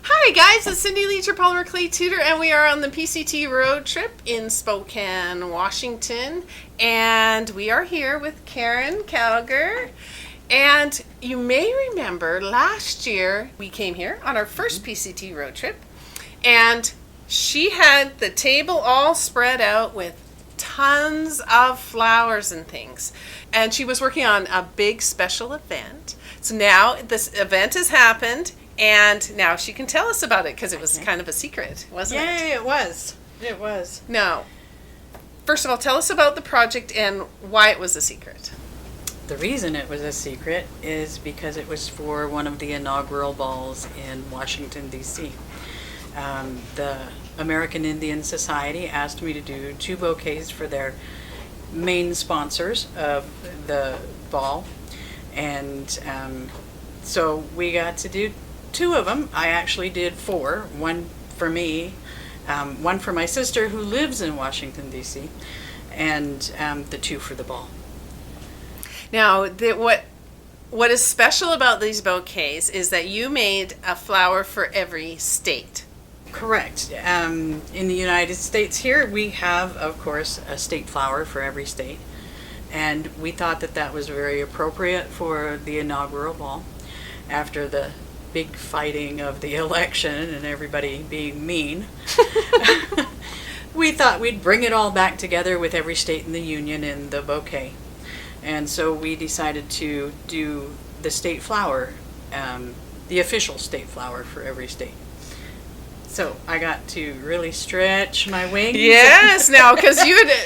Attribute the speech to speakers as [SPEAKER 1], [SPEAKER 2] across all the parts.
[SPEAKER 1] Hi guys, it's Cindy Leach, your Polymer Clay Tutor, and we are on the PcT Roadtrip in Spokane, Washington, and we are here with Karon Cowger. And you may remember last year we came here on our first PcT Roadtrip, and she had the table all spread out with tons of flowers and things, and she was working on a big special event. So now this event has happened, and now she can tell us about it because it was kind of a secret, wasn't it?
[SPEAKER 2] Yeah, it was. It was.
[SPEAKER 1] Now, first of all, tell us about the project and why it was a secret.
[SPEAKER 2] The reason it was a secret is because it was for one of the inaugural balls in Washington, D.C. The American Indian Society asked me to do 2 bouquets for their main sponsors of the ball. And so we got to do 2 of them. I actually did 4. One for me, one for my sister who lives in Washington, D.C., and the 2 for the ball.
[SPEAKER 1] Now, what is special about these bouquets is that you made a flower for every state.
[SPEAKER 2] Correct. In the United States here, we have, of course, a state flower for every state. And we thought that that was very appropriate for the inaugural ball. After the big fighting of the election and everybody being mean, we thought we'd bring it all back together with every state in the union in the bouquet. And so we decided to do the state flower, the official state flower for every state. So I got to really stretch my wings.
[SPEAKER 1] Yes, now, because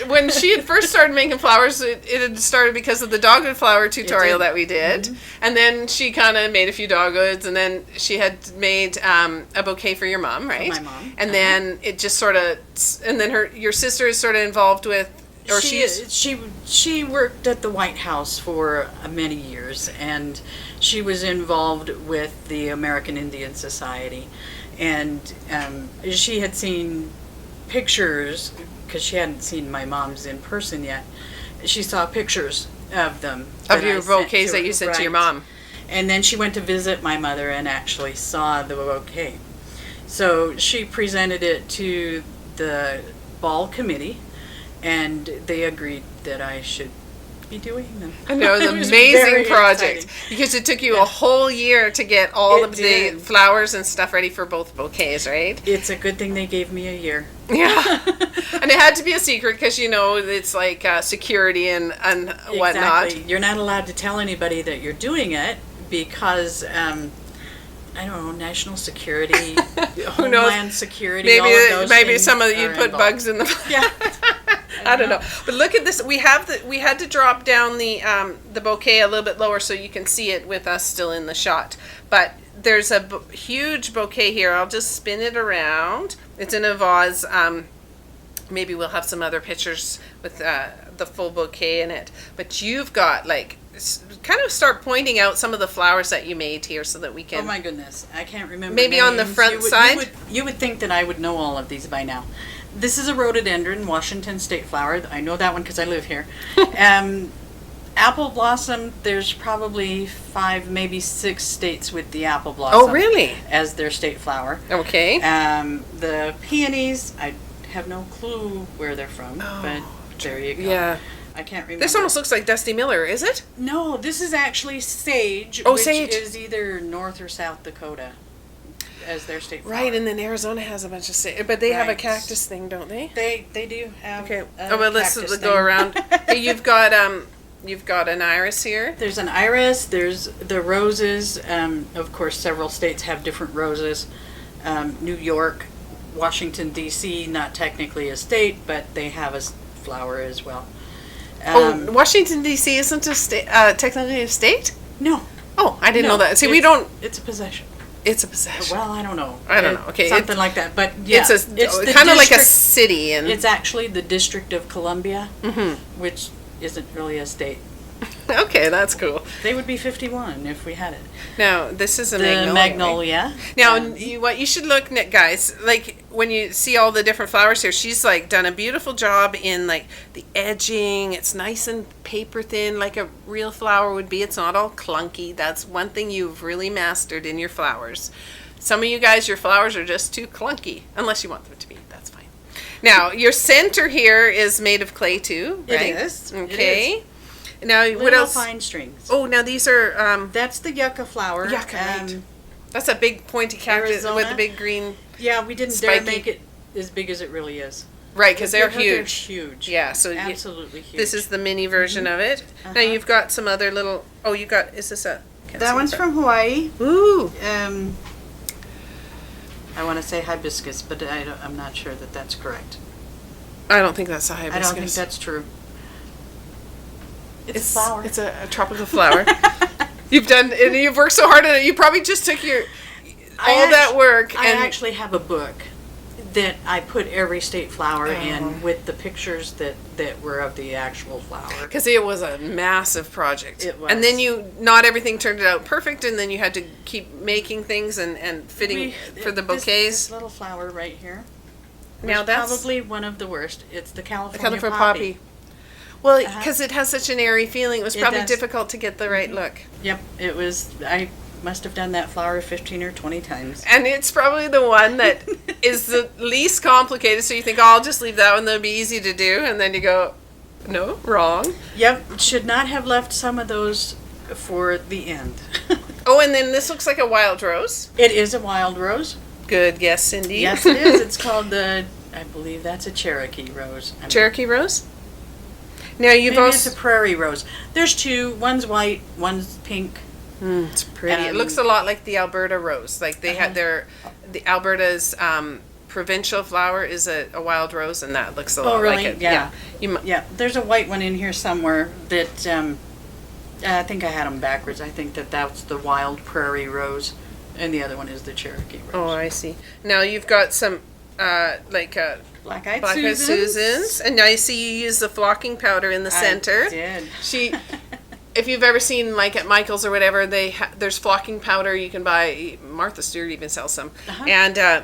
[SPEAKER 1] when she had first started making flowers, it had started because of the dogwood flower tutorial that we did. Mm-hmm. And then she kind of made a few dogwoods, and then she had made a bouquet for your mom, right?
[SPEAKER 2] For my mom.
[SPEAKER 1] And then it just sort of, and then your sister is sort of involved with, or
[SPEAKER 2] she worked at the White House for many years, and she was involved with the American Indian Society. And she had seen pictures, because she hadn't seen my mom's in person yet. She saw pictures of them.
[SPEAKER 1] Of your bouquets that you sent to your mom.
[SPEAKER 2] And then she went to visit my mother and actually saw the bouquet. So she presented it to the ball committee, and they agreed that I should be doing them.
[SPEAKER 1] I know, it was an amazing project. Exciting. Because it took you a whole year to get all of the flowers and stuff ready for both bouquets, right?
[SPEAKER 2] It's a good thing they gave me a year.
[SPEAKER 1] Yeah. And it had to be a secret because, it's like security and whatnot.
[SPEAKER 2] Exactly. You're not allowed to tell anybody that you're doing it because, I don't know, national security, homeland security, all of those
[SPEAKER 1] maybe
[SPEAKER 2] things
[SPEAKER 1] some of you put
[SPEAKER 2] involved.
[SPEAKER 1] Bugs in the...
[SPEAKER 2] Yeah.
[SPEAKER 1] I don't know. But look at this. We had to drop down the bouquet a little bit lower so you can see it with us still in the shot. But there's a huge bouquet here. I'll just spin it around. It's in a vase. Maybe we'll have some other pictures with the full bouquet in it. But you've got kind of start pointing out some of the flowers that you made here so that we can...
[SPEAKER 2] Oh my goodness. I can't remember
[SPEAKER 1] Maybe
[SPEAKER 2] names.
[SPEAKER 1] On the front side?
[SPEAKER 2] You would think that I would know all of these by now. This is a rhododendron, Washington state flower. I know that one because I live here. Apple blossom, there's probably 5, maybe 6 states with the apple blossom.
[SPEAKER 1] Oh, really?
[SPEAKER 2] As their state flower.
[SPEAKER 1] Okay.
[SPEAKER 2] The peonies, I have no clue where they're from, but there you go.
[SPEAKER 1] Yeah.
[SPEAKER 2] I can't remember.
[SPEAKER 1] This almost looks like Dusty Miller, is it?
[SPEAKER 2] No, this is actually sage,
[SPEAKER 1] which
[SPEAKER 2] is either North or South Dakota as their state flower.
[SPEAKER 1] Right, and then Arizona has a bunch of but they have a cactus thing, don't they?
[SPEAKER 2] They do have.
[SPEAKER 1] Okay.
[SPEAKER 2] Let's
[SPEAKER 1] go around. Okay, you've got an iris here.
[SPEAKER 2] There's an iris. There's the roses. Of course, several states have different roses. New York, Washington D.C. not technically a state, but they have a flower as well.
[SPEAKER 1] Washington D.C. isn't a state, technically a state?
[SPEAKER 2] No.
[SPEAKER 1] Oh, I didn't know that. See, we don't.
[SPEAKER 2] It's a possession.
[SPEAKER 1] It's a possession.
[SPEAKER 2] Well, I don't know.
[SPEAKER 1] Okay,
[SPEAKER 2] something like that. But yeah,
[SPEAKER 1] it's kind of like a city, and
[SPEAKER 2] it's actually the District of Columbia, which isn't really a state.
[SPEAKER 1] Okay, that's cool.
[SPEAKER 2] They would be 51 if we had it.
[SPEAKER 1] Now, this is a
[SPEAKER 2] magnolia.
[SPEAKER 1] Right? Now, what you should look at, guys, like when you see all the different flowers here, she's done a beautiful job in the edging. It's nice and paper thin, like a real flower would be. It's not all clunky. That's one thing you've really mastered in your flowers. Some of you guys, your flowers are just too clunky, unless you want them to be. That's fine. Now, your center here is made of clay too, right?
[SPEAKER 2] It is.
[SPEAKER 1] Okay.
[SPEAKER 2] It is.
[SPEAKER 1] Now,
[SPEAKER 2] Little
[SPEAKER 1] what else?
[SPEAKER 2] fine strings.
[SPEAKER 1] Oh, now these are
[SPEAKER 2] That's the yucca flower.
[SPEAKER 1] yucca, right? That's a big pointy cactus with the big green.
[SPEAKER 2] Yeah, we didn't
[SPEAKER 1] spiky.
[SPEAKER 2] dare make it as big as it really is.
[SPEAKER 1] Right, because they're
[SPEAKER 2] They're
[SPEAKER 1] huge.
[SPEAKER 2] huge.
[SPEAKER 1] Yeah, so
[SPEAKER 2] Absolutely huge.
[SPEAKER 1] this is the mini version of it. Now
[SPEAKER 2] Uh-huh.
[SPEAKER 1] you've got some other little. Oh, you got. Is this a? can't
[SPEAKER 2] That
[SPEAKER 1] see
[SPEAKER 2] one's
[SPEAKER 1] that.
[SPEAKER 2] from Hawaii.
[SPEAKER 1] Ooh.
[SPEAKER 2] I want to say hibiscus, but I'm not sure that that's correct.
[SPEAKER 1] I don't think that's a hibiscus.
[SPEAKER 2] I don't think that's true. It's a flower.
[SPEAKER 1] It's a tropical flower. You've done, and you've worked so hard on it. You probably just took all that work.
[SPEAKER 2] I
[SPEAKER 1] And
[SPEAKER 2] actually have a book that I put every state flower
[SPEAKER 1] Oh.
[SPEAKER 2] in with the pictures that were of the actual flower.
[SPEAKER 1] because it was a massive project.
[SPEAKER 2] It was.
[SPEAKER 1] And then not everything turned out perfect, and then you had to keep making things and fitting for the bouquets.
[SPEAKER 2] This little flower right here.
[SPEAKER 1] Now
[SPEAKER 2] was
[SPEAKER 1] that's
[SPEAKER 2] probably one of the worst. It's the
[SPEAKER 1] the
[SPEAKER 2] California,
[SPEAKER 1] color for
[SPEAKER 2] poppy.
[SPEAKER 1] poppy. Well,
[SPEAKER 2] Uh-huh.
[SPEAKER 1] because it has such an airy feeling, it was
[SPEAKER 2] It
[SPEAKER 1] probably
[SPEAKER 2] does. Mm-hmm.
[SPEAKER 1] difficult to get the right look.
[SPEAKER 2] Yep, it was. I must have done that flower 15 or 20 times.
[SPEAKER 1] And it's probably the one that is the least complicated. So you think, oh, I'll just leave that one. That'll be easy to do. And then you go, no, wrong.
[SPEAKER 2] Yep, should not have left some of those for the end.
[SPEAKER 1] Oh, and then this looks like a wild rose.
[SPEAKER 2] It is a wild rose.
[SPEAKER 1] Good guess, Cindy.
[SPEAKER 2] Yes, it is. It's called I believe that's a Cherokee rose.
[SPEAKER 1] Cherokee rose. Now you've
[SPEAKER 2] Maybe it's
[SPEAKER 1] also.
[SPEAKER 2] a prairie rose. There's two. One's white, one's pink.
[SPEAKER 1] It's pretty. It
[SPEAKER 2] Um,
[SPEAKER 1] looks a lot like the Alberta rose. Like they had the Alberta's provincial flower is a wild rose, and that looks a lot
[SPEAKER 2] really?
[SPEAKER 1] like it.
[SPEAKER 2] Yeah.
[SPEAKER 1] You,
[SPEAKER 2] Yeah, there's a white one in here somewhere that I think I had them backwards. I think that's the wild prairie rose, and the other one is the Cherokee rose.
[SPEAKER 1] oh, I see. Now you've got some
[SPEAKER 2] Black-eyed
[SPEAKER 1] Black-eyed Susans, and now you see you use the flocking powder in the center.
[SPEAKER 2] I did.
[SPEAKER 1] If you've ever seen like at Michael's or whatever, there's flocking powder you can buy. Martha Stewart even sells some, and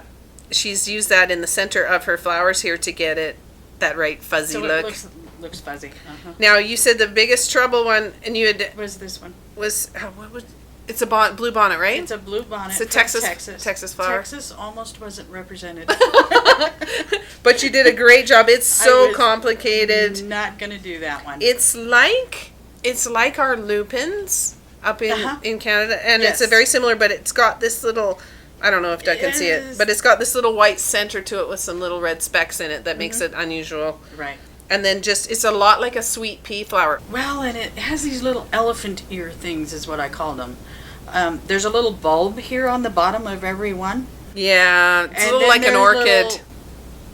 [SPEAKER 1] she's used that in the center of her flowers here to get that right fuzzy
[SPEAKER 2] So
[SPEAKER 1] look.
[SPEAKER 2] it looks fuzzy. Uh-huh.
[SPEAKER 1] Now you said the biggest trouble one, and you had
[SPEAKER 2] What is this one?
[SPEAKER 1] was what was it's a blue bonnet, right?
[SPEAKER 2] It's a blue bonnet.
[SPEAKER 1] It's a
[SPEAKER 2] from
[SPEAKER 1] Texas flower.
[SPEAKER 2] Texas almost wasn't represented.
[SPEAKER 1] But you did a great job. It's so
[SPEAKER 2] was
[SPEAKER 1] complicated.
[SPEAKER 2] Not gonna do that one.
[SPEAKER 1] It's like our lupins up in Canada, and it's a
[SPEAKER 2] Yes.
[SPEAKER 1] very similar, but it's got this little. I don't know if Doug can see it, but it's got this little white center to it with some little red specks in it that makes it unusual.
[SPEAKER 2] Right.
[SPEAKER 1] And then it's a lot like a sweet pea flower.
[SPEAKER 2] Well, and it has these little elephant ear things, is what I call them. There's a little bulb here on the bottom of every one.
[SPEAKER 1] Yeah, it's a
[SPEAKER 2] And
[SPEAKER 1] little
[SPEAKER 2] then
[SPEAKER 1] like an
[SPEAKER 2] there's
[SPEAKER 1] orchid.
[SPEAKER 2] little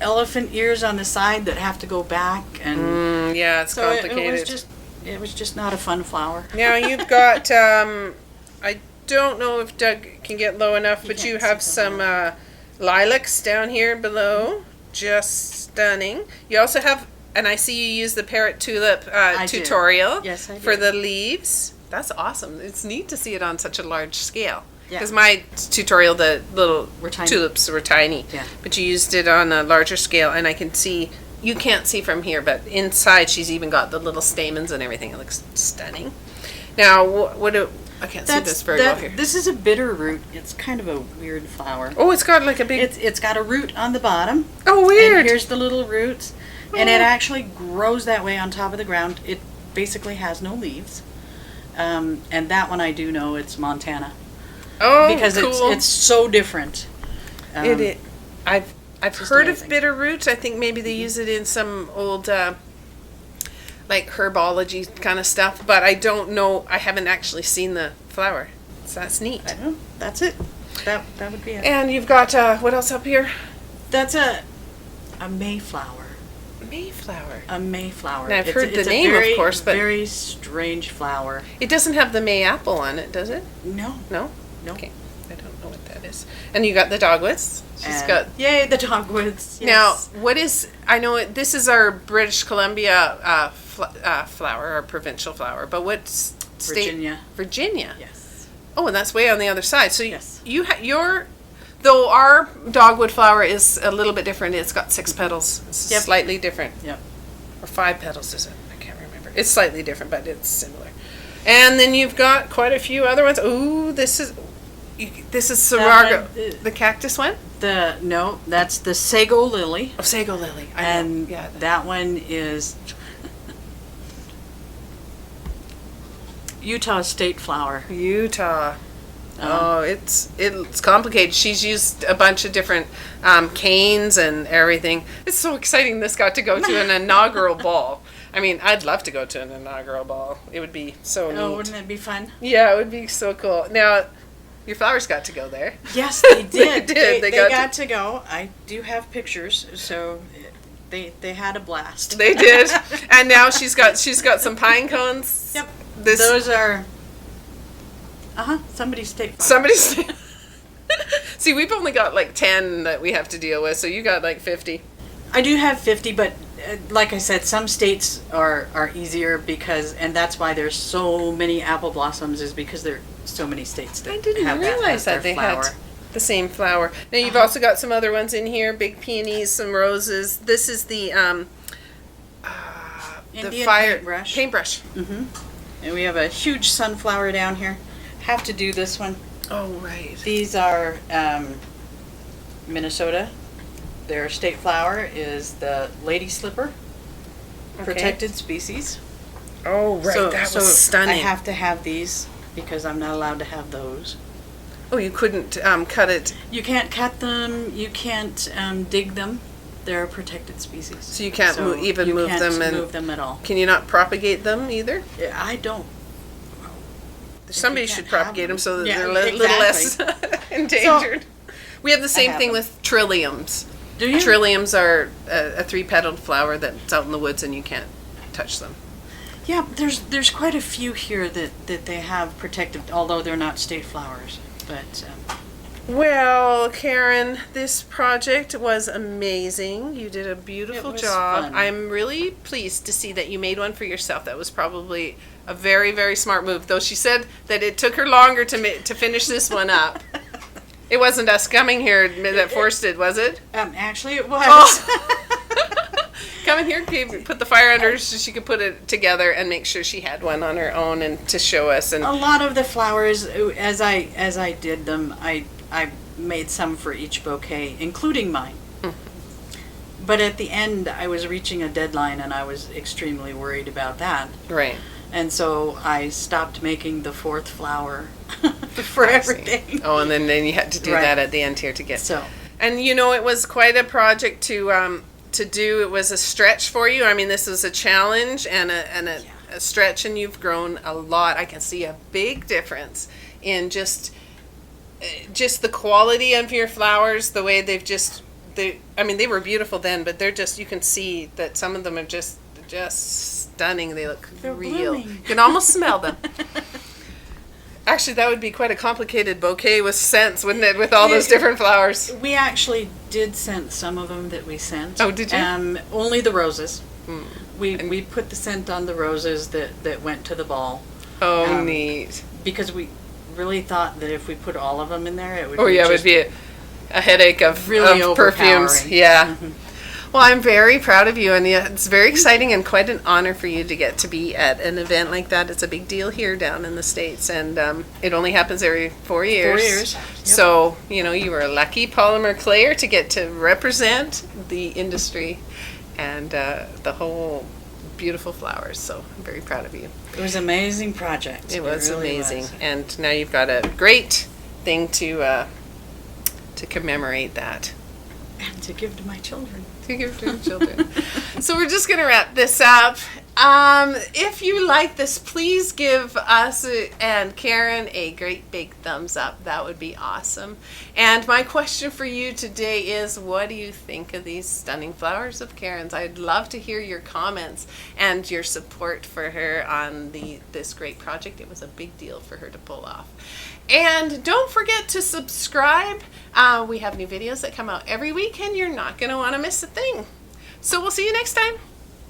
[SPEAKER 2] elephant ears on the side that have to go back, and
[SPEAKER 1] Yeah, it's
[SPEAKER 2] so
[SPEAKER 1] complicated.
[SPEAKER 2] it was just not a fun flower.
[SPEAKER 1] Now you've got, I don't know if Doug can get low enough, but you
[SPEAKER 2] can't
[SPEAKER 1] have
[SPEAKER 2] see from
[SPEAKER 1] some lilacs down here below. Just stunning. You also have, and I see you use the Parrot Tulip
[SPEAKER 2] I did.
[SPEAKER 1] tutorial
[SPEAKER 2] Yes, I
[SPEAKER 1] for
[SPEAKER 2] did.
[SPEAKER 1] the leaves. That's awesome. It's neat to see it on such a large scale.
[SPEAKER 2] Yeah.
[SPEAKER 1] Because my tutorial, the little
[SPEAKER 2] Were tiny.
[SPEAKER 1] tulips were tiny.
[SPEAKER 2] Yeah.
[SPEAKER 1] But you used it on a larger scale, and I can see, you can't see from here, but inside she's even got the little stamens and everything. It looks stunning. Now, I can't see this very well here.
[SPEAKER 2] This is a bitter root. It's kind of a weird flower.
[SPEAKER 1] Oh, it's got like a big.
[SPEAKER 2] It's got a root on the bottom.
[SPEAKER 1] Oh, weird.
[SPEAKER 2] And here's the little roots. And it actually grows that way on top of the ground. It basically has no leaves. And that one I do know it's Montana.
[SPEAKER 1] Oh,
[SPEAKER 2] Because
[SPEAKER 1] cool.
[SPEAKER 2] it's so different.
[SPEAKER 1] I've
[SPEAKER 2] just
[SPEAKER 1] heard
[SPEAKER 2] amazing.
[SPEAKER 1] of bitter roots. I think maybe they use it in some old like herbology kind of stuff, but I don't know. I haven't actually seen the flower, so that's neat.
[SPEAKER 2] I don't know. That's it. That would be it.
[SPEAKER 1] And you've got what else up here?
[SPEAKER 2] That's a Mayflower.
[SPEAKER 1] Mayflower.
[SPEAKER 2] A Mayflower.
[SPEAKER 1] Now, I've
[SPEAKER 2] It's
[SPEAKER 1] heard the
[SPEAKER 2] a
[SPEAKER 1] name, of
[SPEAKER 2] very,
[SPEAKER 1] course, but-
[SPEAKER 2] very strange flower.
[SPEAKER 1] It doesn't have the May apple on it, does it?
[SPEAKER 2] No.
[SPEAKER 1] No.
[SPEAKER 2] No.
[SPEAKER 1] Okay. I don't know what that is. And you got the dogwoods. She's
[SPEAKER 2] And-
[SPEAKER 1] got.
[SPEAKER 2] Yay, the dogwoods. Yes.
[SPEAKER 1] Now, what is? I know this is our British Columbia flower, our provincial flower, but what state?
[SPEAKER 2] Virginia.
[SPEAKER 1] Virginia.
[SPEAKER 2] Yes.
[SPEAKER 1] Oh, and that's way on the other side. So
[SPEAKER 2] Yes.
[SPEAKER 1] though our dogwood flower is a little bit different. It's got 6 petals. It's
[SPEAKER 2] Yep.
[SPEAKER 1] slightly different.
[SPEAKER 2] Yep.
[SPEAKER 1] Or 5 petals, is it? I can't remember. It's slightly different, but it's similar. And then you've got quite a few other ones. Ooh, this is. This is
[SPEAKER 2] That
[SPEAKER 1] Sarago.
[SPEAKER 2] one,
[SPEAKER 1] The cactus one?
[SPEAKER 2] No, that's the sago lily.
[SPEAKER 1] Oh, sago lily. I know.
[SPEAKER 2] And
[SPEAKER 1] Yeah.
[SPEAKER 2] that one is Utah state flower.
[SPEAKER 1] Utah. Oh, it's complicated. She's used a bunch of different canes and everything. It's so exciting this got to go to an inaugural ball. I mean, I'd love to go to an inaugural ball. It would be so neat.
[SPEAKER 2] Oh, wouldn't that be fun?
[SPEAKER 1] Yeah, it would be so cool. Now, your flowers got to go there.
[SPEAKER 2] Yes, they did.
[SPEAKER 1] They did.
[SPEAKER 2] They got to go. I do have pictures, so they had a blast.
[SPEAKER 1] They did. And now she's got some pine cones.
[SPEAKER 2] Yep.
[SPEAKER 1] This
[SPEAKER 2] Those are somebody's state flower.
[SPEAKER 1] somebody's See, we've only got like 10 that we have to deal with, so you got like 50.
[SPEAKER 2] I do have 50, but like I said, some states are easier and that's why there's so many apple blossoms, is because there are so many states that
[SPEAKER 1] I didn't
[SPEAKER 2] have
[SPEAKER 1] realize
[SPEAKER 2] that as
[SPEAKER 1] they
[SPEAKER 2] their flower.
[SPEAKER 1] had the same flower. Now you've also got some other ones in here, big peonies, some roses. This is the
[SPEAKER 2] Indian
[SPEAKER 1] fire
[SPEAKER 2] paintbrush.
[SPEAKER 1] paintbrush.
[SPEAKER 2] And we have a huge sunflower down here. Have to do this one.
[SPEAKER 1] Oh, right.
[SPEAKER 2] These are Minnesota. Their state flower is the lady slipper, protected species.
[SPEAKER 1] Oh, right. That was stunning.
[SPEAKER 2] I have to have these because I'm not allowed to have those.
[SPEAKER 1] Oh, you couldn't cut it,
[SPEAKER 2] You can't cut them. You can't dig them. They're a protected species.
[SPEAKER 1] so you can't
[SPEAKER 2] So
[SPEAKER 1] even
[SPEAKER 2] you
[SPEAKER 1] move
[SPEAKER 2] can't
[SPEAKER 1] them. And
[SPEAKER 2] move them at all.
[SPEAKER 1] can you not propagate them either?
[SPEAKER 2] I don't.
[SPEAKER 1] Somebody
[SPEAKER 2] can't
[SPEAKER 1] should
[SPEAKER 2] have
[SPEAKER 1] propagate them so that
[SPEAKER 2] Yeah,
[SPEAKER 1] they're a little less endangered. We have the same
[SPEAKER 2] have
[SPEAKER 1] thing
[SPEAKER 2] them.
[SPEAKER 1] with trilliums.
[SPEAKER 2] Do you?
[SPEAKER 1] Trilliums are a three-petaled flower that's out in the woods and you can't touch them.
[SPEAKER 2] Yeah, there's quite a few here that they have protected, although they're not state flowers. But
[SPEAKER 1] Well, Karon, this project was amazing. You did a beautiful
[SPEAKER 2] It was
[SPEAKER 1] job.
[SPEAKER 2] fun.
[SPEAKER 1] I'm really pleased to see that you made one for yourself. That was probably a very, very smart move. Though she said that it took her longer to finish this one up. It wasn't us coming here that forced it, was it?
[SPEAKER 2] actually, it was.
[SPEAKER 1] Oh. Coming here, put the fire under so she could put it together and make sure she had one on her own and to show us. And
[SPEAKER 2] A lot of the flowers, as I did them, I made some for each bouquet, including mine. But at the end, I was reaching a deadline, and I was extremely worried about that.
[SPEAKER 1] right.
[SPEAKER 2] And so I stopped making the fourth flower for
[SPEAKER 1] I see.
[SPEAKER 2] everything.
[SPEAKER 1] Oh, and then you had to do
[SPEAKER 2] Right.
[SPEAKER 1] that at the end here to get.
[SPEAKER 2] So
[SPEAKER 1] And it was quite a project to do. It was a stretch for you. I mean, this was a challenge and a stretch, and you've grown a lot. I can see a big difference in just the quality of your flowers, the way they were beautiful then, but they're just, you can see that some of them are just stunning. They look
[SPEAKER 2] They're
[SPEAKER 1] real.
[SPEAKER 2] blooming.
[SPEAKER 1] You can almost smell them. Actually, that would be quite a complicated bouquet with scents, wouldn't it, with all those different flowers?
[SPEAKER 2] we actually did scent some of them that we sent.
[SPEAKER 1] Oh, did you?
[SPEAKER 2] Only the roses. We put the scent on the roses that went to the ball.
[SPEAKER 1] Oh, neat.
[SPEAKER 2] Because we really thought that if we put all of them in there, it would
[SPEAKER 1] Oh,
[SPEAKER 2] be
[SPEAKER 1] yeah, it would
[SPEAKER 2] just
[SPEAKER 1] be a headache of,
[SPEAKER 2] really
[SPEAKER 1] of perfumes.
[SPEAKER 2] overpowering.
[SPEAKER 1] Yeah. Well, I'm very proud of you, and it's very exciting and quite an honor for you to get to be at an event like that. It's a big deal here down in the States, and it only happens every 4 years.
[SPEAKER 2] 4 years. Yep.
[SPEAKER 1] So, you were a lucky polymer clayer to get to represent the industry and the whole beautiful flowers. So I'm very proud of you.
[SPEAKER 2] It was an amazing project.
[SPEAKER 1] It was
[SPEAKER 2] really
[SPEAKER 1] amazing.
[SPEAKER 2] was.
[SPEAKER 1] And now you've got a great thing to commemorate that.
[SPEAKER 2] And to give to my children.
[SPEAKER 1] To give to children. So we're just going to wrap this up. If you like this, please give us and Karon a great big thumbs up. That would be awesome. And my question for you today is, what do you think of these stunning flowers of Karon's? I'd love to hear your comments and your support for her on this great project. It was a big deal for her to pull off. And don't forget to subscribe. We have new videos that come out every week, and you're not going to want to miss a thing. So we'll see you next time.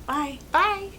[SPEAKER 2] Bye.
[SPEAKER 1] Bye.